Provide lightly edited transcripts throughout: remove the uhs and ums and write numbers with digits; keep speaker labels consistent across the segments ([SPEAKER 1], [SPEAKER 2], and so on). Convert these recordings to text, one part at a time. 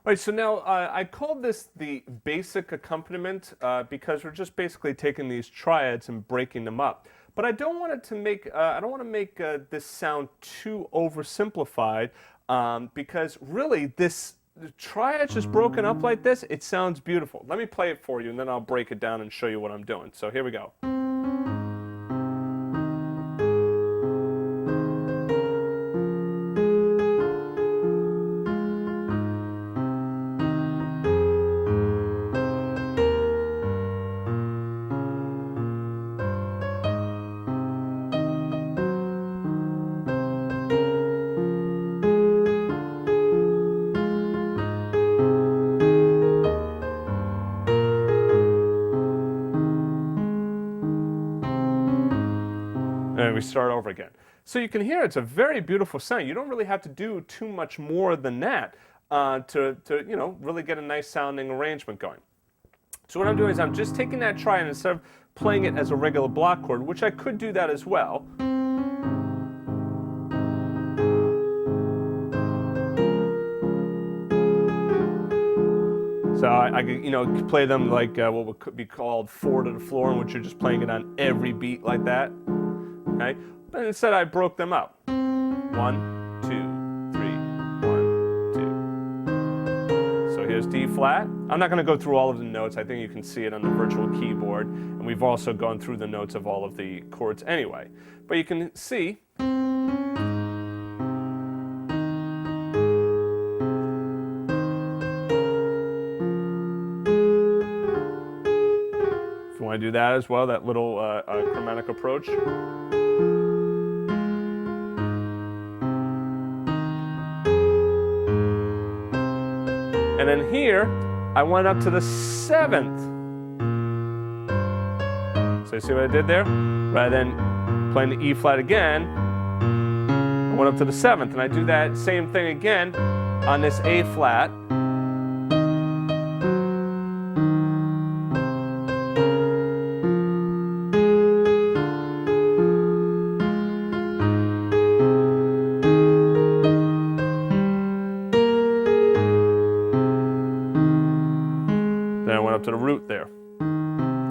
[SPEAKER 1] All right, so now I called this the basic accompaniment because we're just basically taking these triads and breaking them up. But I don't want it to make I don't want to make this sound too oversimplified because really this the triads just broken up like this, it sounds beautiful. Let me play it for you, and then I'll break it down and show you what I'm doing. So here we go. And we start over again. So you can hear it's a very beautiful sound. You don't really have to do too much more than that to really get a nice sounding arrangement going. So what I'm doing is I'm just taking that triad and instead of playing it as a regular block chord, which I could do that as well. So I could, play them like what could be called 4 to the floor, in which you're just playing it on every beat like that. Okay, but instead I broke them up. 1, 2, 3, 1, 2. So here's D flat. I'm not going to go through all of the notes. I think you can see it on the virtual keyboard, and we've also gone through the notes of all of the chords anyway. But you can see. If you want to do that as well, that little chromatic approach. And then here, I went up to the 7th. So you see what I did there? Rather than playing the E flat again, I went up to the 7th, and I do that same thing again on this A flat. Then I went up to the root there.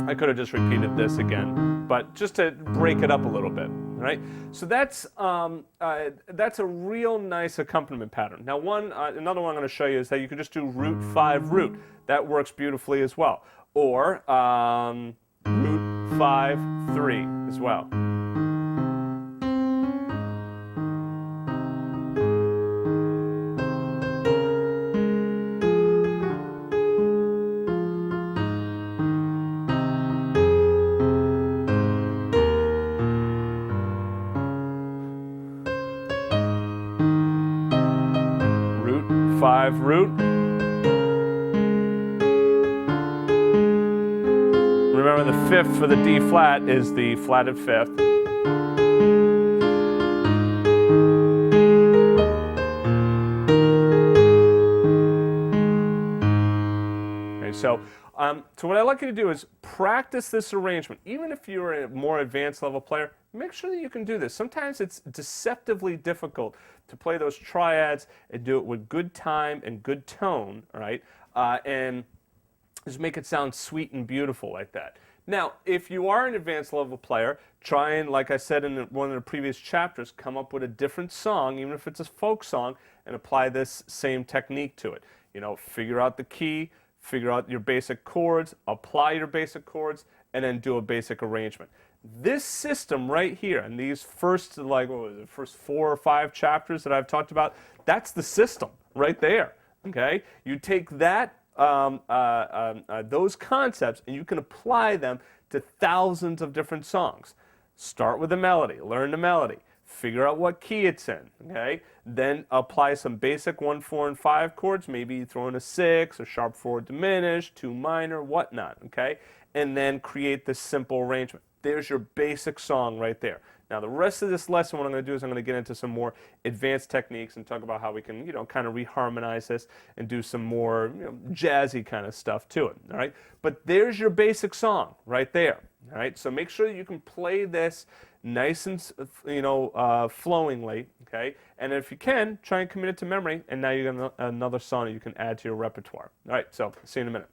[SPEAKER 1] I could have just repeated this again, but just to break it up a little bit, right? So that's a real nice accompaniment pattern. Now another one I'm going to show you is that you can just do root 5 root. That works beautifully as well. Or root 5 3 as well. Root 5 root. Remember the 5th for the D flat is the flatted 5th. Okay, so what I'd like you to do is practice this arrangement. Even if you're a more advanced level player, make sure that you can do this. Sometimes it's deceptively difficult to play those triads and do it with good time and good tone, all right? And just make it sound sweet and beautiful like that. Now, if you are an advanced level player, try and, like I said in one of the previous chapters, come up with a different song, even if it's a folk song, and apply this same technique to it. You know, figure out the key, figure out your basic chords, apply your basic chords, and then do a basic arrangement. This system right here, and these first, first 4 or 5 chapters that I've talked about, that's the system right there, okay? You take that, those concepts, and you can apply them to thousands of different songs. Start with the melody, learn the melody, figure out what key it's in, okay? Then apply some basic 1, 4, and 5 chords, maybe throw in a 6, a sharp 4 diminished, 2 minor, whatnot, okay? And then create this simple arrangement. There's your basic song right there. Now the rest of this lesson, what I'm going to do is I'm going to get into some more advanced techniques and talk about how we can, kind of reharmonize this and do some more, jazzy kind of stuff to it. All right. But there's your basic song right there. All right. So make sure that you can play this nice and, flowingly. Okay, and if you can, try and commit it to memory, and now you got another song you can add to your repertoire. All right, so see you in a minute.